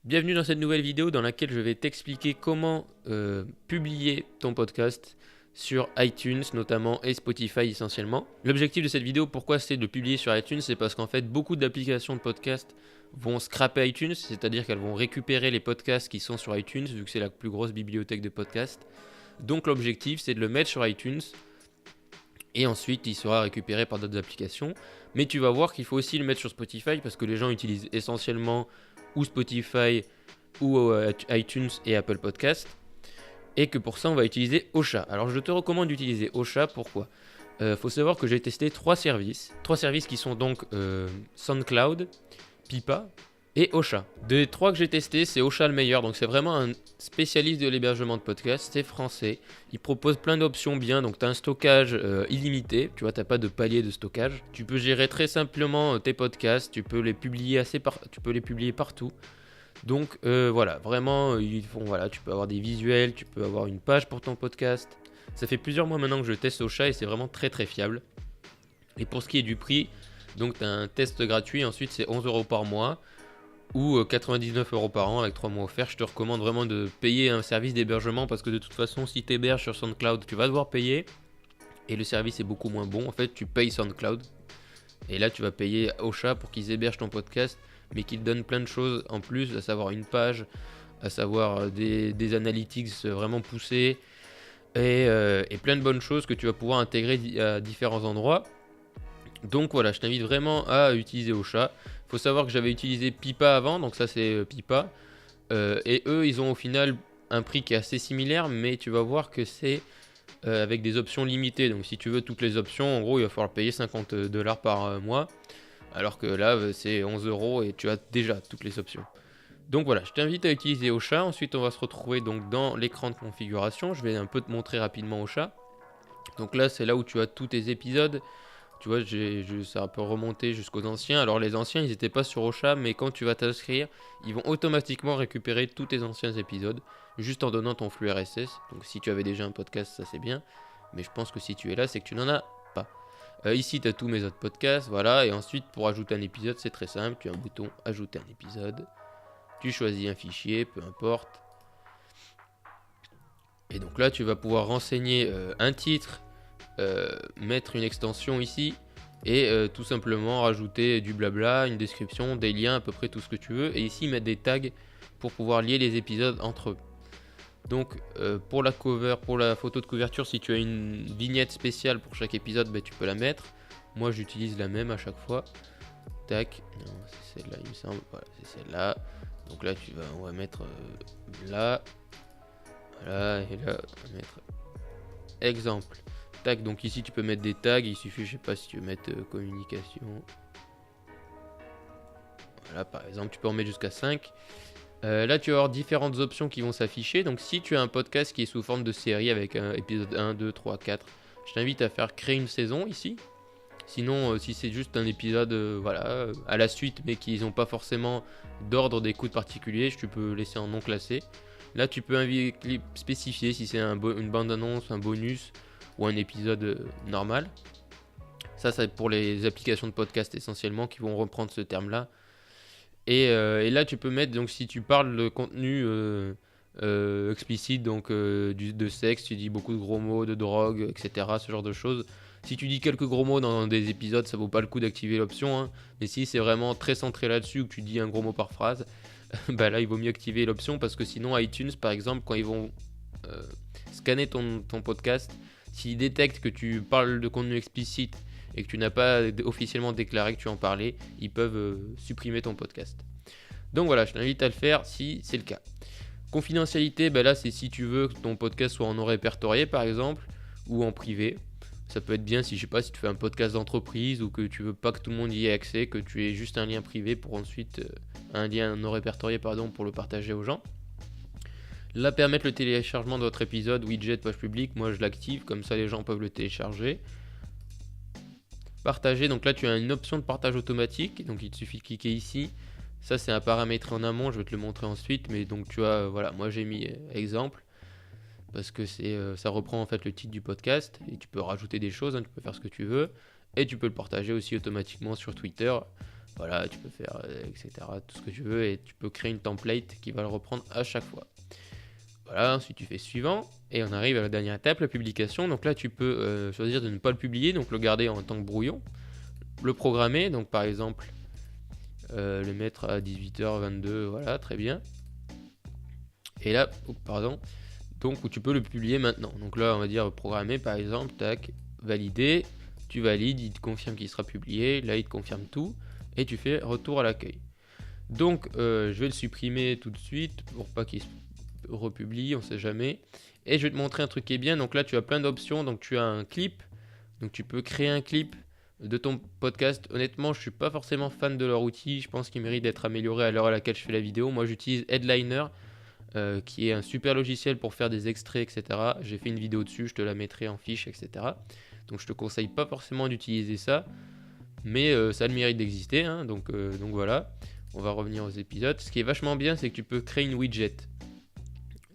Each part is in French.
Bienvenue dans cette nouvelle vidéo dans laquelle je vais t'expliquer comment publier ton podcast sur iTunes notamment et Spotify essentiellement. L'objectif de cette vidéo, pourquoi c'est de publier sur iTunes, c'est parce qu'en fait beaucoup d'applications de podcast vont scraper iTunes, c'est-à-dire qu'elles vont récupérer les podcasts qui sont sur iTunes vu que c'est la plus grosse bibliothèque de podcasts. Donc l'objectif c'est de le mettre sur iTunes et ensuite il sera récupéré par d'autres applications. Mais tu vas voir qu'il faut aussi le mettre sur Spotify parce que les gens utilisent essentiellement ou Spotify ou iTunes et Apple Podcast. Et que pour ça, on va utiliser Ocha. Alors, je te recommande d'utiliser Ocha. Pourquoi ? Faut savoir que j'ai testé trois services qui sont donc SoundCloud, Pipa et Ocha. Des trois que j'ai testés, c'est Ocha le meilleur. Donc, c'est vraiment un spécialiste de l'hébergement de podcasts. C'est français. Il propose plein d'options bien. Donc, tu as un stockage illimité. Tu vois, tu n'as pas de palier de stockage. Tu peux gérer très simplement tes podcasts. Tu peux les publier partout. Donc voilà, vraiment, tu peux avoir des visuels, tu peux avoir une page pour ton podcast. Ça fait plusieurs mois maintenant que je teste Ocha et c'est vraiment très très fiable. Et pour ce qui est du prix, donc tu as un test gratuit, ensuite c'est 11€ par mois ou 99€ par an avec 3 mois offerts. Je te recommande vraiment de payer un service d'hébergement parce que de toute façon, si tu héberges sur SoundCloud, tu vas devoir payer et le service est beaucoup moins bon. En fait, tu payes SoundCloud et là tu vas payer Ocha pour qu'ils hébergent ton podcast, mais qu'ils te donnent plein de choses en plus, à savoir une page, à savoir des analytics vraiment poussés et plein de bonnes choses que tu vas pouvoir intégrer à différents endroits. Donc voilà, je t'invite vraiment à utiliser Ocha. Il faut savoir que j'avais utilisé Pipa avant, donc ça c'est Pipa. Et eux, ils ont au final un prix qui est assez similaire, mais tu vas voir que c'est avec des options limitées. Donc si tu veux toutes les options, en gros, il va falloir payer $50 par mois. Alors que là, c'est 11€ et tu as déjà toutes les options. Donc voilà, je t'invite à utiliser Ocha. Ensuite, on va se retrouver donc dans l'écran de configuration. Je vais un peu te montrer rapidement Ocha. Donc là, c'est là où tu as tous tes épisodes. Tu vois, ça peut remonter jusqu'aux anciens. Alors les anciens, ils n'étaient pas sur Ocha, mais quand tu vas t'inscrire, ils vont automatiquement récupérer tous tes anciens épisodes, juste en donnant ton flux RSS. Donc si tu avais déjà un podcast, ça c'est bien. Mais je pense que si tu es là, c'est que tu n'en as pas. Ici, tu as tous mes autres podcasts, voilà. Et ensuite, pour ajouter un épisode, c'est très simple. Tu as un bouton ajouter un épisode. Tu choisis un fichier, peu importe. Et donc là, tu vas pouvoir renseigner un titre, mettre une extension ici et tout simplement rajouter du blabla, une description, des liens, à peu près tout ce que tu veux. Et ici, mettre des tags pour pouvoir lier les épisodes entre eux. Donc pour la cover, pour la photo de couverture, si tu as une vignette spéciale pour chaque épisode, tu peux la mettre. Moi j'utilise la même à chaque fois. Tac, non c'est celle-là il me semble, voilà c'est celle-là. Donc là on va mettre là, voilà, et là on va mettre exemple. Tac, donc ici tu peux mettre des tags, il suffit, je sais pas si tu veux mettre communication. Voilà par exemple, tu peux en mettre jusqu'à 5. Là, tu vas avoir différentes options qui vont s'afficher. Donc, si tu as un podcast qui est sous forme de série avec un épisode 1, 2, 3, 4, je t'invite à faire créer une saison ici. Sinon, si c'est juste un épisode à la suite, mais qu'ils n'ont pas forcément d'ordre d'écoute particulier, tu peux laisser en non classé. Là, tu peux spécifier si c'est une bande-annonce, un bonus ou un épisode normal. Ça, c'est pour les applications de podcast essentiellement qui vont reprendre ce terme-là. Et là, tu peux mettre, donc si tu parles de contenu explicite, donc de sexe, tu dis beaucoup de gros mots, de drogue, etc., ce genre de choses. Si tu dis quelques gros mots dans des épisodes, ça vaut pas le coup d'activer l'option. Hein. Mais si c'est vraiment très centré là-dessus, ou que tu dis un gros mot par phrase, bah là, il vaut mieux activer l'option parce que sinon, iTunes, par exemple, quand ils vont scanner ton podcast, s'ils détectent que tu parles de contenu explicite et que tu n'as pas officiellement déclaré que tu en parlais, ils peuvent supprimer ton podcast. Donc voilà, je t'invite à le faire si c'est le cas. Confidentialité, là c'est si tu veux que ton podcast soit en non répertorié par exemple, ou en privé. Ça peut être bien si tu fais un podcast d'entreprise ou que tu veux pas que tout le monde y ait accès, que tu aies juste un lien privé pour ensuite un lien non répertorié pour le partager aux gens. Là, permettre le téléchargement de votre épisode, widget, page publique, moi je l'active, comme ça les gens peuvent le télécharger. Partager, donc là tu as une option de partage automatique, donc il te suffit de cliquer ici. Ça c'est un paramètre en amont, je vais te le montrer ensuite, mais donc tu vois, voilà, moi j'ai mis exemple, parce que ça reprend en fait le titre du podcast, et tu peux rajouter des choses, hein, tu peux faire ce que tu veux, et tu peux le partager aussi automatiquement sur Twitter. Voilà, tu peux faire, etc. Tout ce que tu veux et tu peux créer une template qui va le reprendre à chaque fois. Voilà, ensuite tu fais suivant et on arrive à la dernière étape, la publication. Donc là, tu peux choisir de ne pas le publier, donc le garder en tant que brouillon, le programmer, donc par exemple le mettre à 18h22, voilà, très bien. Et là, donc où tu peux le publier maintenant. Donc là, on va dire programmer par exemple, tac, valider, tu valides, il te confirme qu'il sera publié, là il te confirme tout et tu fais retour à l'accueil. Donc je vais le supprimer tout de suite pour pas qu'il se republie, on sait jamais. Et je vais te montrer un truc qui est bien. Donc là, tu as plein d'options. Donc tu as un clip. Donc tu peux créer un clip de ton podcast. Honnêtement, je suis pas forcément fan de leur outil. Je pense qu'il mérite d'être amélioré à l'heure à laquelle je fais la vidéo. Moi, j'utilise Headliner, qui est un super logiciel pour faire des extraits, etc. J'ai fait une vidéo dessus, je te la mettrai en fiche, etc. Donc je te conseille pas forcément d'utiliser ça, mais ça a le mérite d'exister, hein. Donc voilà, on va revenir aux épisodes. Ce qui est vachement bien, c'est que tu peux créer une widget.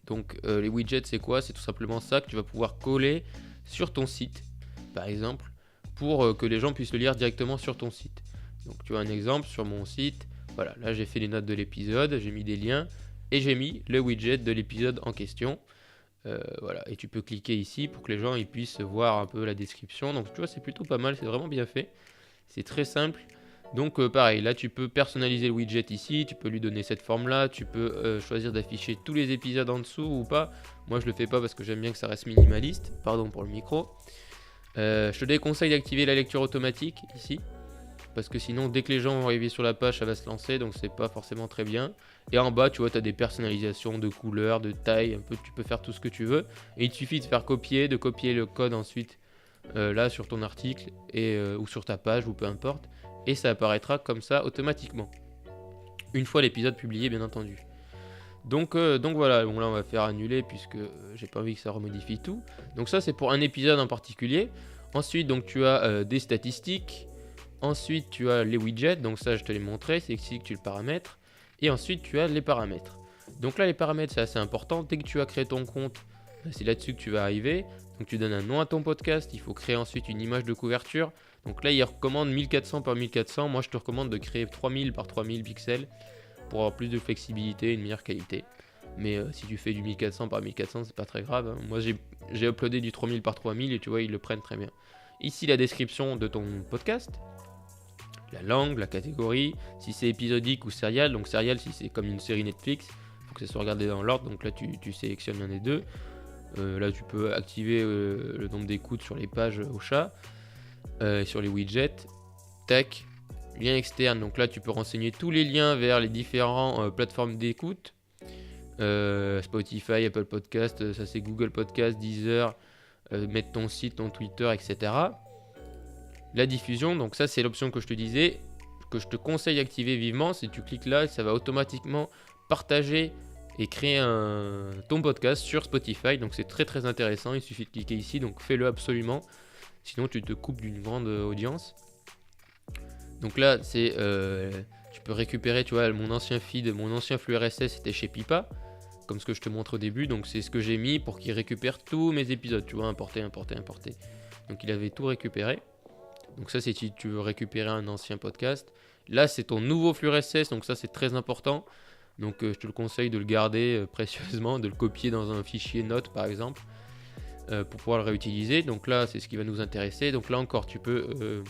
Donc les widgets, c'est quoi? C'est tout simplement ça que tu vas pouvoir coller sur ton site, par exemple, pour que les gens puissent le lire directement sur ton site. Donc tu as un exemple sur mon site. Voilà, là j'ai fait les notes de l'épisode, j'ai mis des liens et j'ai mis le widget de l'épisode en question. Voilà, et tu peux cliquer ici pour que les gens ils puissent voir un peu la description. Donc tu vois, c'est plutôt pas mal, c'est vraiment bien fait. C'est très simple. Donc pareil, là tu peux personnaliser le widget ici, tu peux lui donner cette forme là, tu peux choisir d'afficher tous les épisodes en dessous ou pas. Moi je le fais pas parce que j'aime bien que ça reste minimaliste, pardon pour le micro. Je te déconseille d'activer la lecture automatique ici, parce que sinon dès que les gens vont arriver sur la page ça va se lancer, donc c'est pas forcément très bien. Et en bas tu vois, tu as des personnalisations de couleurs, de taille, un peu, tu peux faire tout ce que tu veux. Et il suffit de copier le code ensuite là sur ton article ou sur ta page ou peu importe. Et ça apparaîtra comme ça automatiquement. Une fois l'épisode publié, bien entendu. Donc voilà, bon, là on va faire annuler puisque j'ai pas envie que ça remodifie tout. Donc ça c'est pour un épisode en particulier. Ensuite donc tu as des statistiques. Ensuite tu as les widgets, donc ça je te l'ai montré, c'est ici que tu le paramètres. Et ensuite tu as les paramètres. Donc là les paramètres c'est assez important. Dès que tu as créé ton compte, c'est là-dessus que tu vas arriver. Donc tu donnes un nom à ton podcast, il faut créer ensuite une image de couverture. Donc là il recommande 1400 par 1400, moi je te recommande de créer 3000 par 3000 pixels pour avoir plus de flexibilité et une meilleure qualité. Mais si tu fais du 1400 par 1400 c'est pas très grave, hein. Moi j'ai uploadé du 3000 par 3000 et tu vois ils le prennent très bien. Ici la description de ton podcast, la langue, la catégorie, si c'est épisodique ou serial. Donc serial si c'est comme une série Netflix, il faut que ça soit regardé dans l'ordre, donc là tu sélectionnes un des deux. Là tu peux activer le nombre d'écoutes sur les pages au chat, sur les widgets, tac, lien externe, donc là tu peux renseigner tous les liens vers les différentes plateformes d'écoute, Spotify, Apple Podcast, ça c'est Google Podcast, Deezer, mettre ton site, ton Twitter, etc. La diffusion, donc ça c'est l'option que je te disais, que je te conseille d'activer vivement. Si tu cliques là, ça va automatiquement partager et créer ton podcast sur Spotify, donc c'est très très intéressant. Il suffit de cliquer ici, donc fais-le absolument, sinon tu te coupes d'une grande audience. Donc là c'est tu peux récupérer, tu vois, mon ancien feed, mon ancien flux RSS était chez Pipa, comme ce que je te montre au début, donc c'est ce que j'ai mis pour qu'il récupère tous mes épisodes, tu vois, importer. Donc il avait tout récupéré. Donc ça c'est si tu veux récupérer un ancien podcast. Là c'est ton nouveau flux RSS, donc ça c'est très important. Donc je te le conseille de le garder précieusement, de le copier dans un fichier note par exemple, pour pouvoir le réutiliser. Donc là c'est ce qui va nous intéresser. Donc là encore tu peux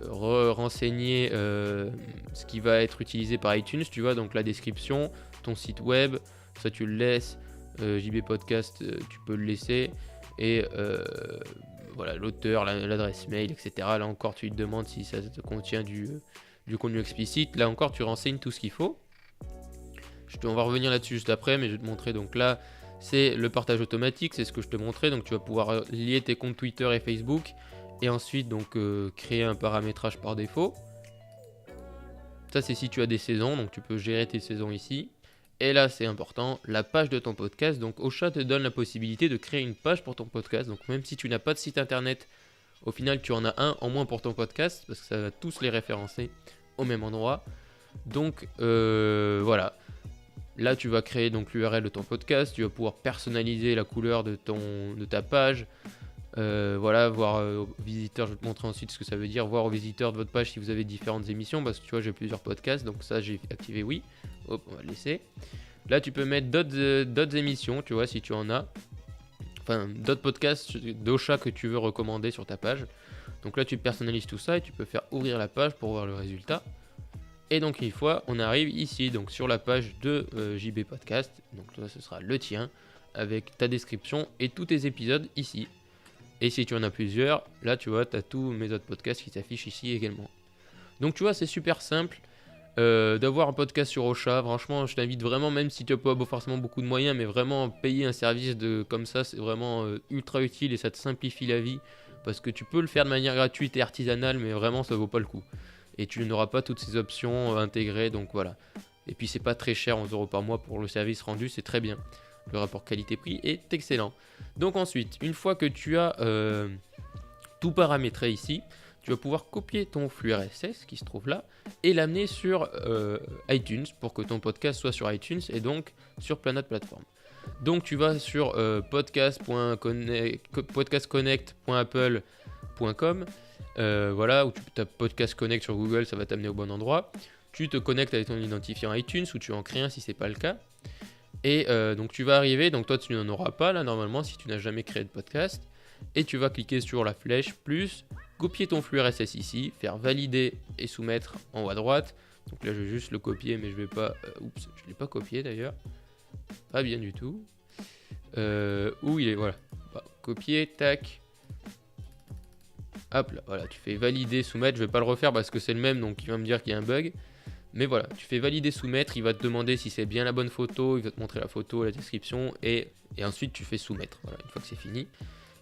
renseigner ce qui va être utilisé par iTunes, tu vois, donc la description, ton site web, ça tu le laisses, JB Podcast tu peux le laisser, et voilà, l'auteur, l'adresse mail, etc. Là encore tu te demandes si ça contient du contenu explicite, là encore tu renseignes tout ce qu'il faut. On va revenir là-dessus juste après, mais je vais te montrer. Donc là c'est le partage automatique, c'est ce que je te montrais, donc tu vas pouvoir lier tes comptes Twitter et Facebook et ensuite donc créer un paramétrage par défaut. Ça c'est si tu as des saisons, donc tu peux gérer tes saisons ici. Et là c'est important, la page de ton podcast. Donc Ocha te donne la possibilité de créer une page pour ton podcast. Donc même si tu n'as pas de site internet, au final tu en as un en moins pour ton podcast, parce que ça va tous les référencer au même endroit. Donc voilà. Là tu vas créer donc l'URL de ton podcast, tu vas pouvoir personnaliser la couleur de ta page. Voilà, voir aux visiteurs, je vais te montrer ensuite ce que ça veut dire, voir aux visiteurs de votre page si vous avez différentes émissions, parce que tu vois, j'ai plusieurs podcasts, donc ça, j'ai activé oui. Hop, on va le laisser. Là, tu peux mettre d'autres émissions, tu vois, si tu en as. Enfin, d'autres podcasts d'Ocha que tu veux recommander sur ta page. Donc là, tu personnalises tout ça et tu peux faire ouvrir la page pour voir le résultat. Et donc, une fois, on arrive ici, donc sur la page de JB Podcast. Donc là, ce sera le tien, avec ta description et tous tes épisodes ici. Et si tu en as plusieurs, là, tu vois, tu as tous mes autres podcasts qui s'affichent ici également. Donc, tu vois, c'est super simple d'avoir un podcast sur Ocha. Franchement, je t'invite vraiment, même si tu n'as pas forcément beaucoup de moyens, mais vraiment payer un service comme ça, c'est vraiment ultra utile et ça te simplifie la vie. Parce que tu peux le faire de manière gratuite et artisanale, mais vraiment, ça vaut pas le coup. Et tu n'auras pas toutes ces options intégrées, donc voilà. Et puis, c'est pas très cher, 11 € par mois pour le service rendu, c'est très bien. Le rapport qualité-prix est excellent. Donc ensuite, une fois que tu as tout paramétré ici, tu vas pouvoir copier ton flux RSS qui se trouve là et l'amener sur iTunes pour que ton podcast soit sur iTunes et donc sur plein d'autres plateformes. Donc tu vas sur podcastconnect.apple.com, voilà, où tu tapes Podcast Connect sur Google, ça va t'amener au bon endroit. Tu te connectes avec ton identifiant iTunes ou tu en crées un si c'est pas le cas. Et donc tu vas arriver, donc toi tu n'en auras pas là normalement si tu n'as jamais créé de podcast. Et tu vas cliquer sur la flèche plus, copier ton flux RSS ici, faire valider et soumettre en haut à droite. Donc là je vais juste le copier mais je vais pas... oups, je ne l'ai pas copié d'ailleurs. Pas bien du tout. Où il est, voilà. Bah, copier, tac. Hop là, voilà, tu fais valider, soumettre. Je vais pas le refaire parce que c'est le même donc il va me dire qu'il y a un bug. Mais voilà, tu fais valider, soumettre, il va te demander si c'est bien la bonne photo, il va te montrer la photo, la description, et ensuite tu fais soumettre, voilà, une fois que c'est fini.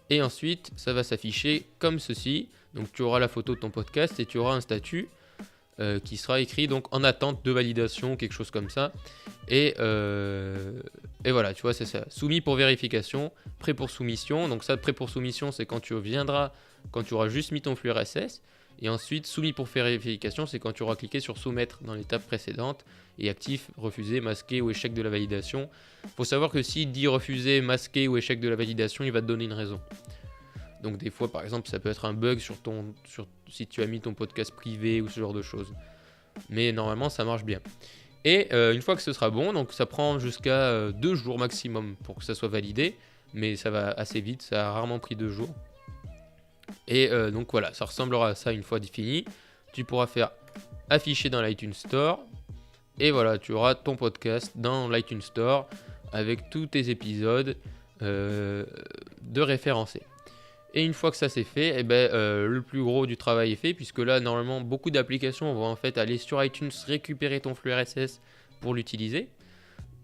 Et ensuite, ça va s'afficher comme ceci, donc tu auras la photo de ton podcast et tu auras un statut qui sera écrit donc en attente de validation, quelque chose comme ça. Et voilà, tu vois, c'est ça, soumis pour vérification, prêt pour soumission, donc ça, prêt pour soumission, c'est quand tu reviendras, quand tu auras juste mis ton flux RSS. Et ensuite, soumis pour vérification, c'est quand tu auras cliqué sur soumettre dans l'étape précédente et actif, refusé, masqué ou échec de la validation. Il faut savoir que s'il dit refusé, masqué ou échec de la validation, il va te donner une raison. Donc des fois, par exemple, ça peut être un bug si tu as mis ton podcast privé ou ce genre de choses. Mais normalement, ça marche bien. Et une fois que ce sera bon, donc ça prend jusqu'à 2 jours maximum pour que ça soit validé. Mais ça va assez vite, ça a rarement pris 2 jours. Et donc voilà, ça ressemblera à ça une fois fini. Tu pourras faire afficher dans l'iTunes Store. Et voilà, tu auras ton podcast dans l'iTunes Store avec tous tes épisodes de référencés. Et une fois que ça c'est fait, eh ben, le plus gros du travail est fait, puisque là, normalement, beaucoup d'applications vont en fait aller sur iTunes récupérer ton flux RSS pour l'utiliser.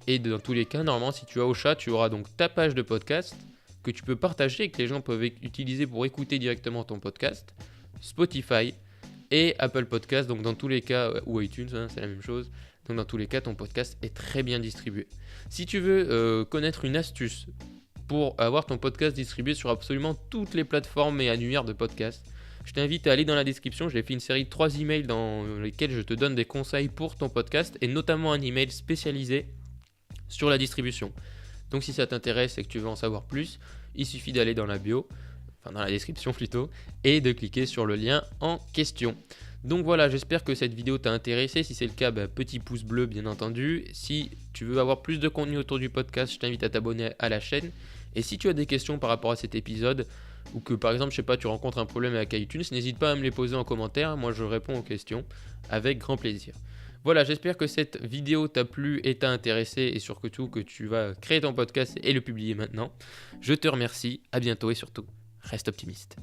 Et dans tous les cas, normalement, si tu as Ocha, tu auras donc ta page de podcast que tu peux partager et que les gens peuvent utiliser pour écouter directement ton podcast, Spotify et Apple Podcast, donc dans tous les cas, ou iTunes, hein, c'est la même chose, donc dans tous les cas, ton podcast est très bien distribué. Si tu veux connaître une astuce pour avoir ton podcast distribué sur absolument toutes les plateformes et annuaires de podcast, je t'invite à aller dans la description, j'ai fait une série de 3 emails dans lesquels je te donne des conseils pour ton podcast et notamment un email spécialisé sur la distribution. Donc si ça t'intéresse et que tu veux en savoir plus, il suffit d'aller dans la bio, enfin dans la description plutôt, et de cliquer sur le lien en question. Donc voilà, j'espère que cette vidéo t'a intéressé. Si c'est le cas, petit pouce bleu bien entendu. Si tu veux avoir plus de contenu autour du podcast, je t'invite à t'abonner à la chaîne. Et si tu as des questions par rapport à cet épisode, ou que par exemple, je sais pas, tu rencontres un problème avec iTunes, n'hésite pas à me les poser en commentaire. Moi, je réponds aux questions avec grand plaisir. Voilà, j'espère que cette vidéo t'a plu et t'a intéressé et surtout que tu vas créer ton podcast et le publier maintenant. Je te remercie, à bientôt et surtout, reste optimiste.